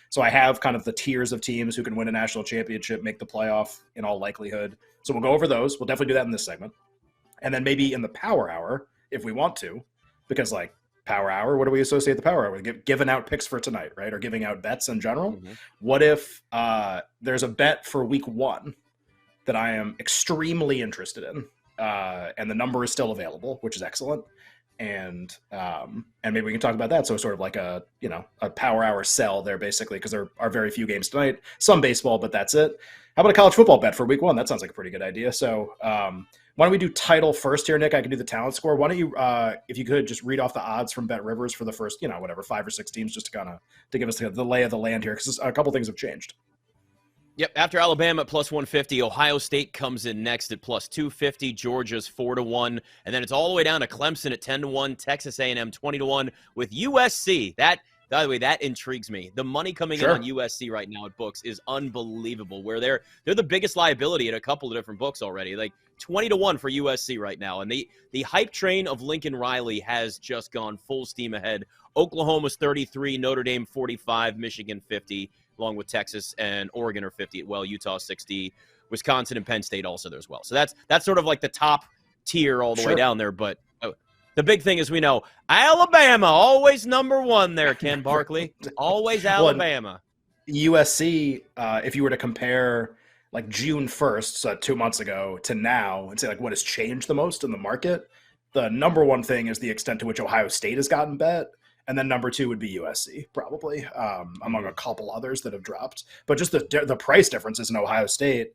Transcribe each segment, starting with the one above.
So I have kind of the tiers of teams who can win a national championship, make the playoff in all likelihood. So we'll go over those. We'll definitely do that in this segment. And then maybe in the power hour, if we want to, because like power hour, what do we associate the power hour with? Giving out picks for tonight, right? Or giving out bets in general. Mm-hmm. What if there's a bet for week 1 that I am extremely interested in, and the number is still available, which is excellent. And maybe we can talk about that. So sort of like a power hour sell there, basically, because there are very few games tonight, some baseball, but that's it. How about a college football bet for week 1? That sounds like a pretty good idea. So why don't we do title first here, Nick? I can do the talent score. Why don't you, if you could, just read off the odds from Bet Rivers for the first, 5 or 6 teams, just to kind of to give us the lay of the land here, because a couple things have changed. Yep, after Alabama at plus 150, Ohio State comes in next at plus 250, Georgia's 4-1, and then it's all the way down to Clemson at 10-1, Texas A&M 20-1, with USC. That, by the way, that intrigues me. The money coming in on USC right now at books is unbelievable, where they're the biggest liability at a couple of different books already. Like 20-1 for USC right now, and the hype train of Lincoln Riley has just gone full steam ahead. Oklahoma's 33, Notre Dame 45, Michigan 50. Along with Texas and Oregon are 50 at well, Utah 60, Wisconsin and Penn State also there as well. So that's sort of like the top tier all the way down there. But the big thing is we know Alabama, always number 1 there, Ken Barkley. Always Alabama. USC, if you were to compare like June 1st, so 2 months ago, to now, and say like what has changed the most in the market, the number 1 thing is the extent to which Ohio State has gotten bet. And then number 2 would be USC, probably, among a couple others that have dropped. But just the price differences in Ohio State.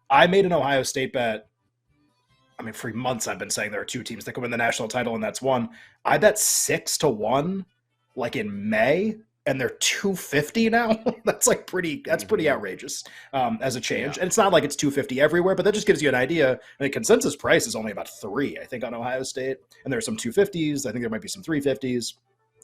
I made an Ohio State bet. I mean, for months I've been saying there are 2 teams that can win the national title, and that's one. I bet 6-1, like in May, and they're 250 now. That's pretty outrageous as a change. Yeah. And it's not like it's 250 everywhere, but that just gives you an idea. I mean, consensus price is only about 3, I think, on Ohio State. And there are some 250s. I think there might be some 350s.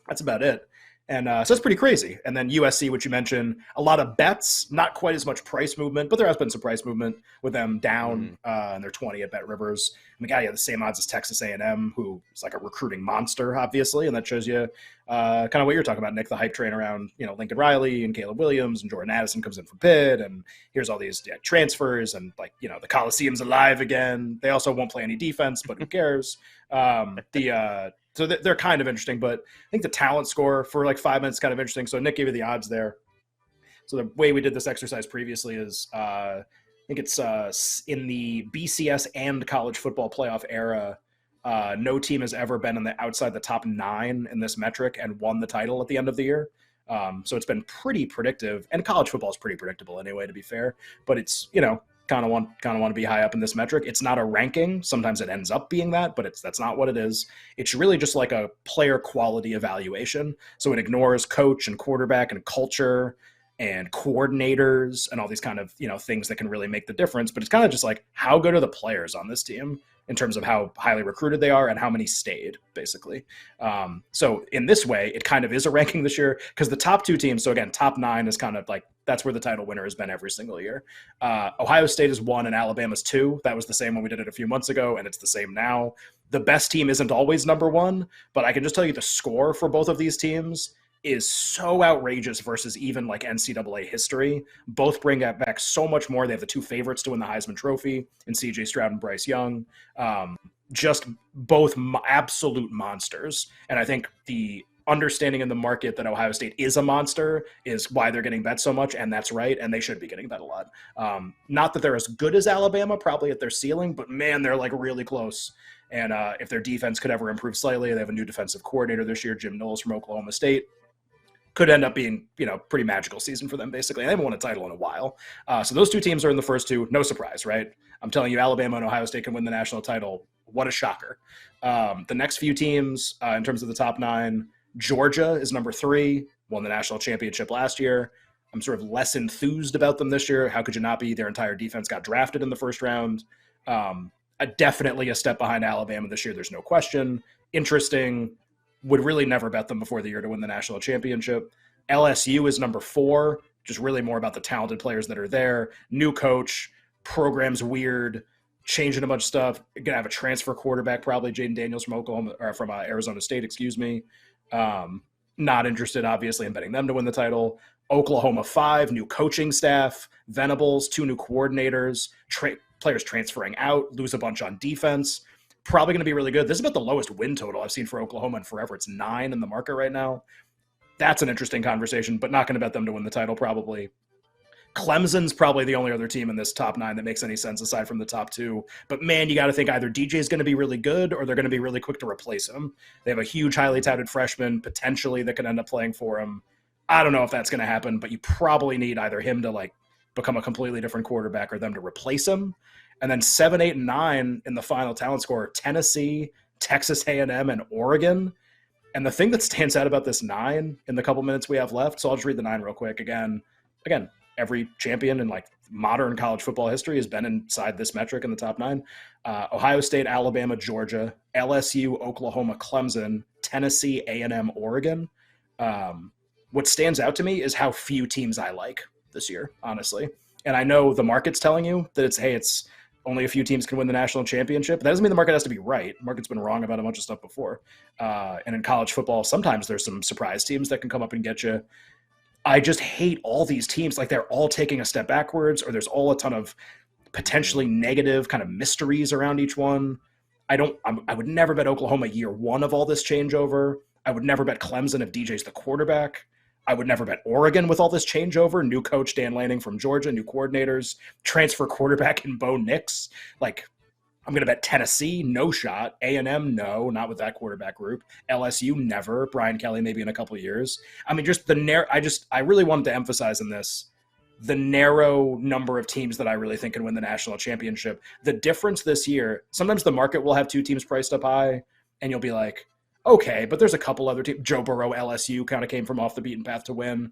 That's about it. And so it's pretty crazy. And then USC, which you mentioned, a lot of bets, not quite as much price movement, but there has been some price movement with them down, and they're 20 at Bet Rivers. And the guy had the same odds as Texas A&M, who is like a recruiting monster, obviously. And that shows you kind of what you're talking about, Nick, the hype train around, Lincoln Riley and Caleb Williams and Jordan Addison comes in from Pitt. And here's all these transfers and the Coliseum's alive again. They also won't play any defense, but who cares? So they're kind of interesting, but I think the talent score for like 5 minutes is kind of interesting. So Nick gave you the odds there. So the way we did this exercise previously is I think it's in the BCS and college football playoff era, no team has ever been outside the top 9 in this metric and won the title at the end of the year. So it's been pretty predictive, and college football is pretty predictable anyway, to be fair, but it's, kind of want to be high up in this metric. It's not a ranking. Sometimes it ends up being that, but that's not what it is. It's really just like a player quality evaluation. So it ignores coach and quarterback and culture and coordinators and all these kind of, things that can really make the difference. But it's kind of just like, how good are the players on this team in terms of how highly recruited they are and how many stayed, basically. So in this way, it kind of is a ranking this year, because the top 2 teams, so again, top 9 is kind of like, that's where the title winner has been every single year. Ohio State is 1 and Alabama's 2. That was the same when we did it a few months ago, and it's the same now. The best team isn't always number 1, but I can just tell you the score for both of these teams is so outrageous versus even like NCAA history. Both bring back so much more. They have the 2 favorites to win the Heisman Trophy in CJ Stroud and Bryce Young. Just both absolute monsters. And I think the understanding in the market that Ohio State is a monster is why they're getting bet so much, and that's right, and they should be getting bet a lot. Not that they're as good as Alabama, probably at their ceiling, but man, they're like really close. And if their defense could ever improve slightly, they have a new defensive coordinator this year, Jim Knowles from Oklahoma State. Could end up being, pretty magical season for them, basically. They haven't won a title in a while. So those 2 teams are in the first 2. No surprise, right? I'm telling you, Alabama and Ohio State can win the national title. What a shocker. The next few teams, in terms of the top 9, Georgia is number 3, won the national championship last year. I'm sort of less enthused about them this year. How could you not be? Their entire defense got drafted in the first round. Definitely a step behind Alabama this year. There's no question. Interesting. Would really never bet them before the year to win the national championship. LSU is number 4, just really more about the talented players that are there. New coach, program's weird, changing a bunch of stuff. Going to have a transfer quarterback, probably Jaden Daniels from Arizona State, excuse me. Not interested, obviously, in betting them to win the title. Oklahoma 5, new coaching staff, Venables, 2 new coordinators, players transferring out, lose a bunch on defense. Probably going to be really good. This is about the lowest win total I've seen for Oklahoma in forever. It's 9 in the market right now. That's an interesting conversation, but not going to bet them to win the title probably. Clemson's probably the only other team in this top 9 that makes any sense aside from the top 2. But man, you got to think either DJ is going to be really good or they're going to be really quick to replace him. They have a huge, highly touted freshman potentially that could end up playing for him. I don't know if that's going to happen, but you probably need either him to like become a completely different quarterback or them to replace him. And then 7, 8, and 9 in the final talent score: Tennessee, Texas A&M, and Oregon. And the thing that stands out about this 9 in the couple minutes we have left, so I'll just read the 9 real quick. Again, every champion in like modern college football history has been inside this metric in the top 9. Ohio State, Alabama, Georgia, LSU, Oklahoma, Clemson, Tennessee, A&M, Oregon. What stands out to me is how few teams I like this year, honestly. And I know the market's telling you that it's only a few teams can win the national championship. That doesn't mean the market has to be right. The market's been wrong about a bunch of stuff before. And in college football, sometimes there's some surprise teams that can come up and get you. I just hate all these teams. Like they're all taking a step backwards, or there's all a ton of potentially negative kind of mysteries around each one. I would never bet Oklahoma year 1 of all this changeover. I would never bet Clemson if DJ's the quarterback. I would never bet Oregon with all this changeover. New coach Dan Lanning from Georgia, new coordinators, transfer quarterback in Bo Nix. Like, I'm going to bet Tennessee, no shot. A&M, no, not with that quarterback group. LSU, never. Brian Kelly, maybe in a couple of years. I mean, just I really wanted to emphasize in this the narrow number of teams that I really think can win the national championship. The difference this year, sometimes the market will have 2 teams priced up high, and you'll be like, okay, but there's a couple other teams. Joe Burrow, LSU kind of came from off the beaten path to win.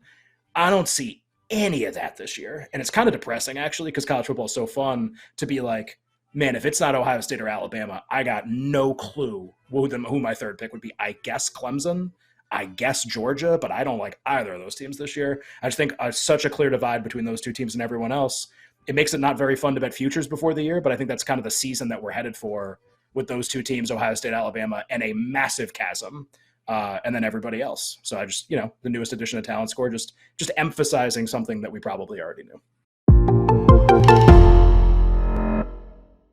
I don't see any of that this year. And it's kind of depressing, actually, because college football is so fun to be like, man, if it's not Ohio State or Alabama, I got no clue who my third pick would be. I guess Clemson, I guess Georgia, but I don't like either of those teams this year. I just think such a clear divide between those 2 teams and everyone else. It makes it not very fun to bet futures before the year, but I think that's kind of the season that we're headed for with those 2 teams, Ohio State, Alabama, and a massive chasm, and then everybody else. So I just, the newest edition of Talent Score, just emphasizing something that we probably already knew.